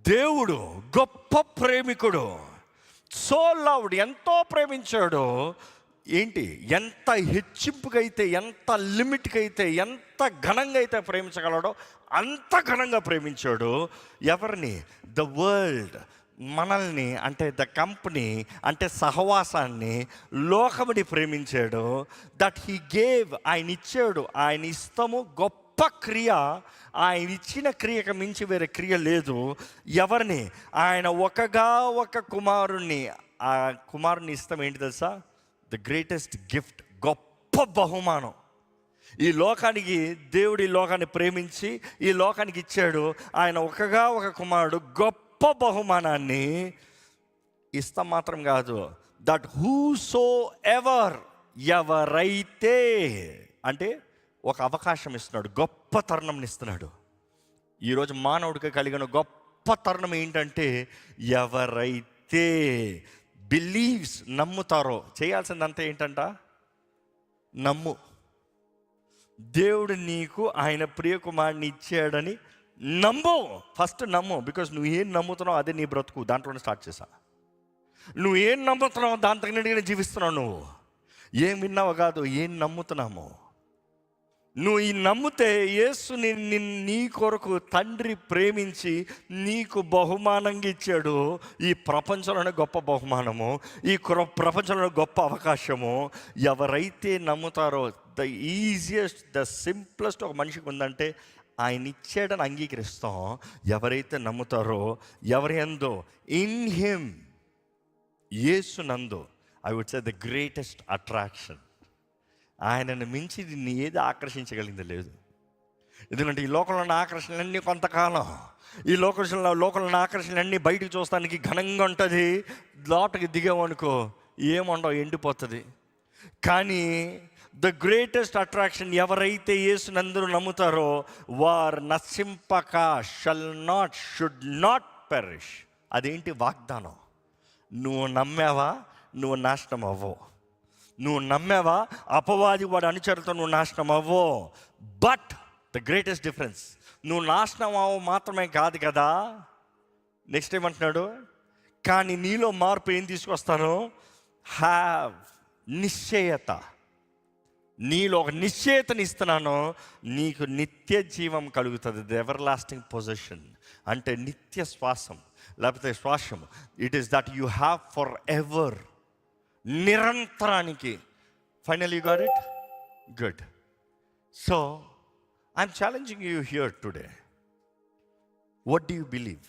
దేవుడు గొప్ప ప్రేమికుడు. So loved, ఎంతో ప్రేమించాడు. ఏంటి, ఎంత హెచ్చింపుగా అయితే, ఎంత లిమిట్కి అయితే, ఎంత ఘనంగా అయితే ప్రేమించగలడో అంత ఘనంగా ప్రేమించాడు. ఎవరిని? ద వరల్డ్, మనల్ని, అంటే ద కంపెనీ, అంటే సహవాసాన్ని, లోకముని ప్రేమించాడు. దట్ హీ గేవ్, ఆయన ఇచ్చాడు. ఆయన ఇష్టము గొప్ప క్రియ. ఆయన ఇచ్చిన క్రియకు మించి వేరే క్రియ లేదు. ఎవరిని? ఆయన ఒక కుమారుణ్ణి. ఆ కుమారుని ఇష్టం ఏంటి తెలుసా? ద గ్రేటెస్ట్ గిఫ్ట్, గొప్ప బహుమానం. ఈ లోకానికి దేవుడు ఈ లోకాన్ని ప్రేమించి ఈ లోకానికి ఇచ్చాడు. ఆయన ఒక కుమారుడు గొప్ప బహుమానాన్ని ఇస్తాం మాత్రం కాదు. దట్ హూ సో ఎవర్, ఎవరైతే, అంటే ఒక అవకాశం ఇస్తున్నాడు, గొప్ప తరుణం ఇస్తున్నాడు. ఈరోజు మానవుడికి కలిగిన గొప్ప తరుణం ఏంటంటే, ఎవరైతే బిలీవ్స్, నమ్ముతారో. చేయాల్సిందంతా ఏంటంట? నమ్ము. దేవుడు నీకు ఆయన ప్రియ కుమారుని ఇచ్చాడని నమ్ము. ఫస్ట్ నమ్ము. బికాజ్ నువ్వు ఏం నమ్ముతున్నావు అదే నీ బ్రతుకు. దాంట్లోనే స్టార్ట్ చేశా. నువ్వు ఏం నమ్ముతున్నావు దాని తగినట్టుగానే జీవిస్తున్నావు. నువ్వు ఏం విన్నావు కాదు, ఏం నమ్ముతున్నాము. నువ్వు ఈ నమ్మితే యేసుని నీ కొరకు తండ్రి ప్రేమించి నీకు బహుమానంగా ఇచ్చాడు. ఈ ప్రపంచంలోనే గొప్ప బహుమానము, ఈ ప్రపంచంలో గొప్ప అవకాశము. ఎవరైతే నమ్ముతారో, ద ఈజియెస్ట్, ద సింప్లెస్ట్ ఒక మనిషికి ఉందంటే ఆయన ఇచ్చాడని అంగీకరిస్తాం. ఎవరైతే నమ్ముతారో, ఎవరి యందు, ఇన్ హిమ్, యేసు నందు, I would say the greatest attraction. ఆయనను మించి నిన్ను ఏది ఆకర్షించగలిగింది లేదు. ఎందుకంటే ఈ లోకంలో ఉన్న ఆకర్షణలన్నీ కొంతకాలం. ఈ లోకంలో ఉన్న ఆకర్షణలన్నీ బయటకు చూస్తానికి ఘనంగా ఉంటుంది. లోపలికి దిగామనుకో ఏముండవు, ఎండిపోతుంది. కానీ ద గ్రేటెస్ట్ అట్రాక్షన్, ఎవరైతే యేసునందరూ నమ్ముతారో వారు నశింపక, షుడ్ నాట్ పెరిష్. అదేంటి? వాగ్దానం. నువ్వు నమ్మావా, నువ్వు నాశనం అవ్వవు. నువ్వు నమ్మావా, అపవాది వాడు అనుచరులతో నువ్వు నాశనం అవ్వో. బట్ ద గ్రేటెస్ట్ డిఫరెన్స్, నువ్వు నాశనం అవ్వ మాత్రమే కాదు కదా. నెక్స్ట్ ఏమంటున్నాడు? కానీ నీలో మార్పు ఏం తీసుకొస్తాను? హ్యావ్, నిశ్చయత. నీలో ఒక నిశ్చయతని ఇస్తున్నాను. నీకు నిత్య జీవం కలుగుతుంది. ద ఎవర్ లాస్టింగ్ పొజిషన్, అంటే నిత్య శ్వాసం, లేకపోతే శ్వాసం. It is that you have for ever, నిరంతరానికి. Finally got it? Good. So I'm challenging you here today. What do you believe?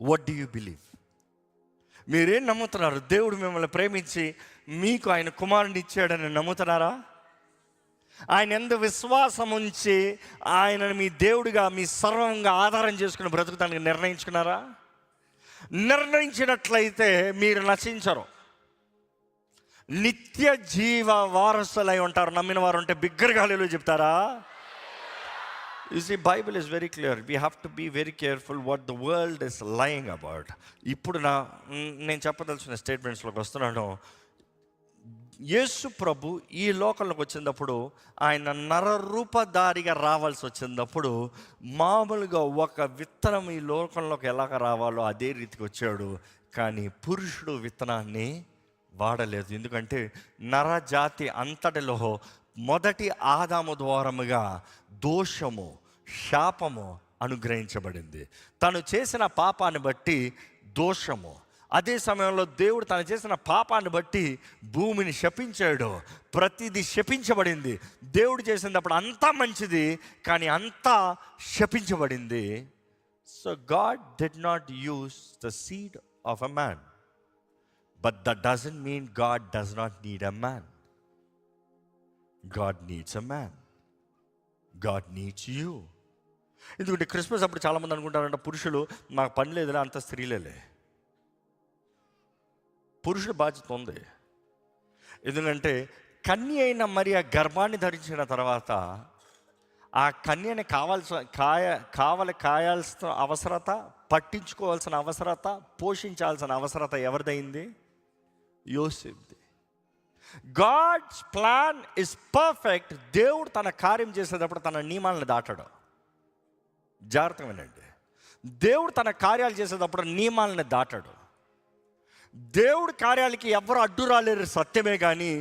What do you believe? మీరేం నమ్ముతున్నారు? దేవుడు మిమ్మల్ని ప్రేమించి మీకు ఆయన కుమారుని ఇచ్చాడని నమ్ముతున్నారా? ఆయన ఎందు విశ్వాసం ఉంచి ఆయనను మీ దేవుడిగా, మీ సర్వంగా ఆధారం చేసుకుని బ్రతుకుతానికి నిర్ణయించుకున్నారా? నిర్ణయించినట్లయితే మీరు నశించరు, నిత్య జీవ వారసులై ఉంటారు. నమ్మిన వారు ఉంటే బిగ్గరగా హల్లెలూయా చెప్తారా? You see, Bible is very clear. We have to be very careful what the world is lying about. ఇప్పుడు నేను చెప్పదలుచున్న స్టేట్మెంట్స్లోకి వస్తున్నాను. యేసు ప్రభు ఈ లోకంలోకి వచ్చినప్పుడు, ఆయన నరరూపధారిగా రావాల్సి వచ్చినప్పుడు, మామూలుగా ఒక విత్తనం ఈ లోకంలోకి ఎలాగ రావాలో అదే రీతికి వచ్చాడు. కానీ పురుషుడు విత్తనాన్ని వాడలేదు. ఎందుకంటే నరజాతి అంతటిలో మొదటి ఆదాము ద్వారముగా దోషము, శాపము అనుగ్రహించబడింది. తను చేసిన పాపాన్ని బట్టి దోషము. అదే సమయంలో దేవుడు తను చేసిన పాపాన్ని బట్టి భూమిని శపించాడు. ప్రతిదీ శపించబడింది. దేవుడు చేసినప్పుడు అంతా మంచిది, కానీ అంతా శపించబడింది. So God did not use the seed of a man, but that doesn't mean God does not need a man. God needs a man. God needs you. ఎందుకంటే క్రిస్మస్ అప్పుడు చాలామంది అనుకుంటారంట, పురుషులు నాకు పని లేదులే, అంత స్త్రీలేలే. పురుషుడు బాధ్యత ఉంది. ఎందుకంటే కన్య అయిన మరి ఆ గర్భాన్ని ధరించిన తర్వాత ఆ కన్యని కాయాల్సిన అవసరత, పట్టించుకోవాల్సిన అవసరత, పోషించాల్సిన అవసరత ఎవరిదైంది? యోసేపుది. God's plan is perfect. దేవుడు తన కార్యం చేసేటప్పుడు తన నియమాలను దాటడు. జాగ్రత్తగా వినండి. దేవుడు తన కార్యాలు చేసేటప్పుడు నియమాలను దాటాడు. దేవుడి కార్యాలకి ఎవరు అడ్డు రాలేరు, సత్యమే. కానీ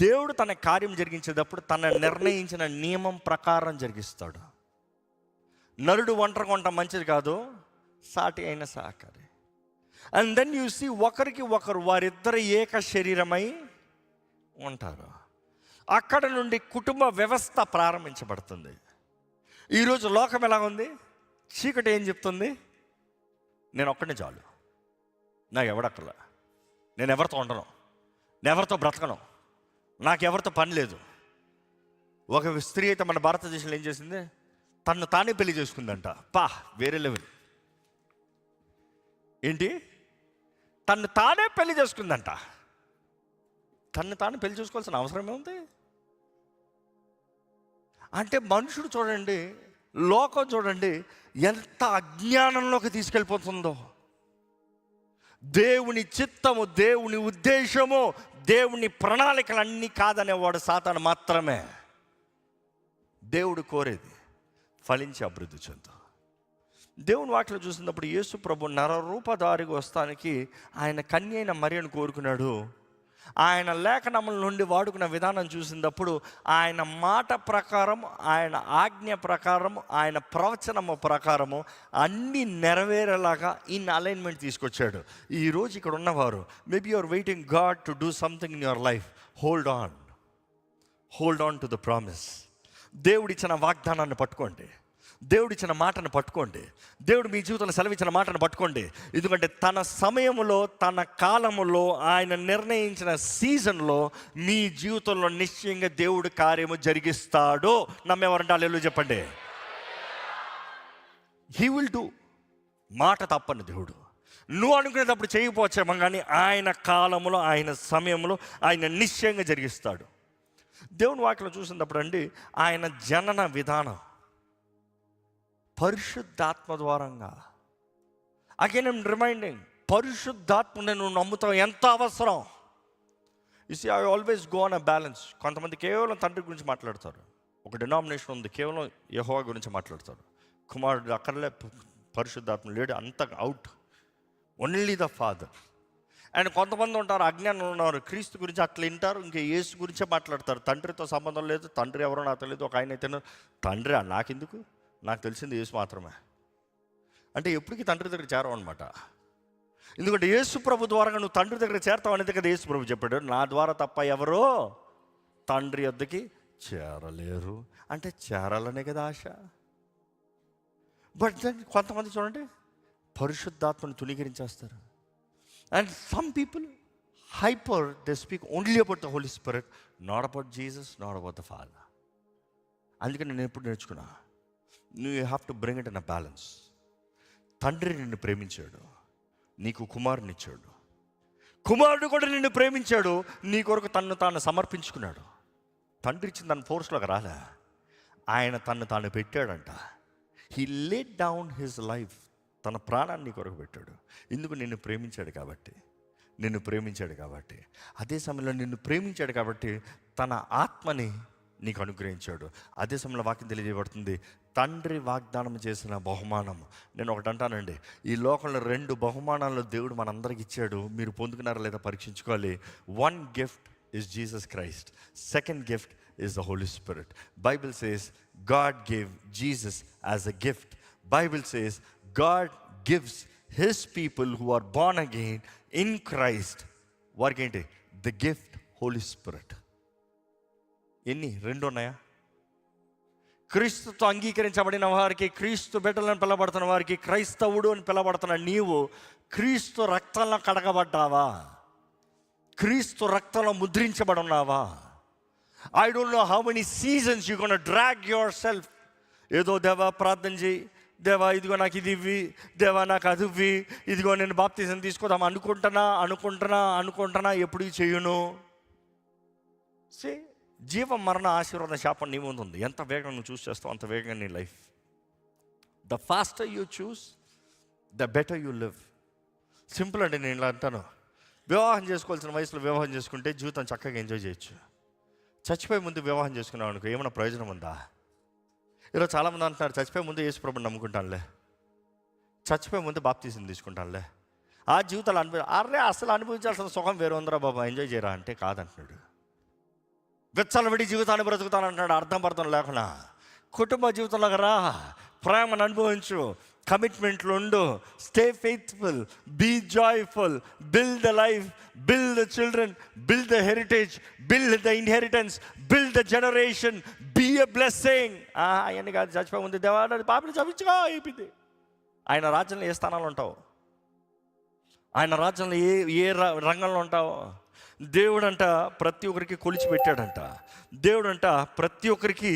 దేవుడు తన కార్యం జరిగించేటప్పుడు తన నిర్ణయించిన నియమం ప్రకారం జరిగిస్తాడు. నరుడు ఒంటరిగా ఉండటం మంచిది కాదు, సాటి అయిన సహకారి. అండ్ దెన్ యూ సీ, ఒకరికి ఒకరు వారిద్దరు ఏక శరీరమై ఉంటారు. అక్కడ నుండి కుటుంబ వ్యవస్థ ప్రారంభించబడుతుంది. ఈరోజు లోకం ఎలా ఉంది? చీకటి ఏం చెప్తుంది? నేను ఒక్కడిని చాలు, నాకు ఎవడక్కర్లా, నేను ఎవరితో ఉండను, నేను ఎవరితో బ్రతకను, నాకు ఎవరితో పని లేదు. ఒక స్త్రీ అయితే మన భారతదేశంలో ఏం చేసింది? తను తానే పెళ్లి చేసుకుందంట. వేరే లెవెల్. ఏంటి? తను తానే పెళ్లి చేసుకుందంట. తను తాను పెళ్లి చేసుకోవాల్సిన అవసరం ఏముంది? అంటే మనుషుడు చూడండి, లోకం చూడండి ఎంత అజ్ఞానంలోకి తీసుకెళ్ళిపోతుందో. దేవుని చిత్తము, దేవుని ఉద్దేశము, దేవుని ప్రణాళికలు అన్నీ కాదనేవాడు సాతాను మాత్రమే. దేవుడు కోరేది ఫలించి అభివృద్ధి చెందు. దేవుని వాటిలో చూసినప్పుడు యేసు ప్రభు నరరూపధారిగా వస్తానికి ఆయన కన్య అయిన మరియను కోరుకున్నాడు. ఆయన లేఖనముల నుండి వాడుకున్న విధానం చూసినప్పుడు ఆయన మాట ప్రకారం, ఆయన ఆజ్ఞ ప్రకారం, ఆయన ప్రవచనము ప్రకారము అన్నీ నెరవేరేలాగా ఇన్ అలైన్మెంట్ తీసుకొచ్చాడు. ఈరోజు ఇక్కడ ఉన్నవారు, maybe you are waiting God to do something in your life. Hold on to the promise. దేవుడిచ్చిన వాగ్దానాన్ని పట్టుకోండి, దేవుడిచ్చిన మాటను పట్టుకోండి, దేవుడు మీ జీవితంలో సెలవిచ్చిన మాటను పట్టుకోండి. ఎందుకంటే తన సమయంలో, తన కాలములో, ఆయన నిర్ణయించిన సీజన్లో మీ జీవితంలో నిశ్చయంగా దేవుడు కార్యము జరిగిస్తాడు. నమ్మేవారంటే హల్లెలూయా చెప్పండి. He will do. మాట తప్పని దేవుడు. నువ్వు అనుకునేటప్పుడు చేయకపోవచ్చేమో, కానీ ఆయన కాలములో, ఆయన సమయంలో ఆయన నిశ్చయంగా జరిగిస్తాడు. దేవుని వాక్యం చూసినప్పుడు అండి, ఆయన జనన విధానం పరిశుద్ధాత్మ ద్వారంగా. అగైన్ ఐమ్ రిమైండింగ్, పరిశుద్ధాత్మని నువ్వు నమ్ముతావు ఎంత అవసరం. You see, I always go on a balance. కొంతమంది కేవలం తండ్రి గురించి మాట్లాడతారు. ఒక డినామినేషన్ ఉంది, కేవలం యెహోవా గురించి మాట్లాడతారు. కుమారుడు అక్కర్లే, పరిశుద్ధాత్మ లేడు, అంత out, only the father. And కొంతమంది ఉంటారు, అజ్ఞానం ఉన్నారు, క్రీస్తు గురించి అట్లా వింటారు, ఇంకా యేసు గురించే మాట్లాడతారు. తండ్రితో సంబంధం లేదు, తండ్రి ఎవరో నాకు తెలియదు. ఒక ఆయన అయితే తండ్రి నాకెందుకు, నాకు తెలిసింది యేసు మాత్రమే. అంటే ఎప్పటికీ తండ్రి దగ్గర చేరవు అనమాట. ఎందుకంటే యేసు ప్రభు ద్వారా నువ్వు తండ్రి దగ్గర చేరతావు అనేది కదా యేసు ప్రభు చెప్పాడు. నా ద్వారా తప్ప ఎవరో తండ్రి వద్దకి చేరలేరు. అంటే చేరాలనే కదా ఆశ. బట్ దెన్ కొంతమంది చూడండి పరిశుద్ధాత్మను తుణీకరించేస్తారు. And some people hyper, they speak only about the holy spirit, not about Jesus, not about the father. అందుకని నేను ఎప్పుడు నేర్చుకున్నా, you have to bring it in a balance. తండ్రి నిన్ను ప్రేమించాడు, నీకు కుమారుని ఇచ్చాడు. కుమారుడు కూడా నిన్ను ప్రేమించాడు, నీ కొరకు తన్ను తాను సమర్పించుకున్నాడు. తండ్రి ఇచ్చిన తన ఫోర్స్లోకి రాలే, ఆయన తన్ను తాను పెట్టాడంట. He laid down his life, తన ప్రాణాన్ని నీ కొరకు పెట్టాడు. ఎందుకు? నిన్ను ప్రేమించాడు కాబట్టి. అదే సమయంలో నిన్ను ప్రేమించాడు కాబట్టి తన ఆత్మని నీకు అనుగ్రహించాడు. అదే సమయంలో వాక్యం తెలియజేయబడుతుంది, తండ్రి వాగ్దానం చేసిన బహుమానం. నేను ఒకటి అంటానండి, ఈ లోకంలో 2 బహుమానాలు దేవుడు మనందరికి ఇచ్చాడు. మీరు పొందుకున్నారా లేదా పరీక్షించుకోవాలి. 1 gift is Jesus Christ. 2nd gift is the Holy Spirit. Bible says God gave Jesus as a gift. Bible says God gives his people who are born again in Christ, వారికి ఏంటి? The gift Holy Spirit. ఎన్ని? 2 ఉన్నాయా? క్రీస్తుతో అంగీకరించబడిన వారికి, క్రీస్తు బిడ్డలను పిలబడుతున్న వారికి, క్రైస్తవుడు అని పిలబడుతున్న నీవు క్రీస్తు రక్తంలో కడగబడ్డావా? క్రీస్తు రక్తంలో ముద్రించబడి ఉన్నావా? I don't know how many seasons you gonna drag your self. ఏదో దేవా ప్రార్థన చేయి, దేవా ఇదిగో నాకు ఇది ఇవ్వి, దేవా నాకు అది ఇవ్వి, ఇదిగో నేను బాప్తిజం తీసుకోదాం అనుకుంటున్నా ఎప్పుడు చెయ్యను. సే, జీవ మరణ ఆశీర్వాద శాపం నీ ముందు ఉంది. ఎంత వేగంగా నువ్వు చూస్ చేస్తావు అంత వేగంగా నీ life. The faster you choose, the better you live. Simple అండి. నేను ఇలా అంటాను, వివాహం చేసుకోవాల్సిన వయసులో వివాహం చేసుకుంటే జీవితం చక్కగా ఎంజాయ్ చేయొచ్చు. చచ్చిపోయే ముందు వివాహం చేసుకున్నావు అనుకో, ఏమైనా ప్రయోజనం ఉందా? ఈరోజు చాలామంది అంటున్నారు, చచ్చిపోయే ముందు యేసు ప్రభుని నమ్ముకుంటానులే. చచ్చిపోయే ముందు బాప్తీసం తీసుకుంటానులే, ఆ జీవితాలు అసలు అనుభవించాల్సిన సుఖం వేరే ఉందిరా బాబా, ఎంజాయ్ చేయరా అంటే కాదంటున్నాడు. విచ్చలవిడి జీవితాన్ని బ్రతుకుతానంటున్నాడు, అర్థం లేకుండా. కుటుంబ జీవితంలోకి రా, ప్రేమను అనుభవించు, కమిట్మెంట్లు ఉండు, stay faithful, be joyful, build the life, build the children, build the heritage, build the inheritance, build the generation, be a blessing. అవన్నీ కాదు, చచ్చిపోయి ఉంది దేవాడు పాపని చదివించుకో అయిపోయింది. ఆయన రాజ్యంలో ఏ స్థానాలు ఉంటావు? ఆయన రాజ్యంలో ఏ రంగంలో ఉంటావు? దేవుడంట ప్రతి ఒక్కరికి కొలిచి పెట్టాడంట. దేవుడంట ప్రతి ఒక్కరికి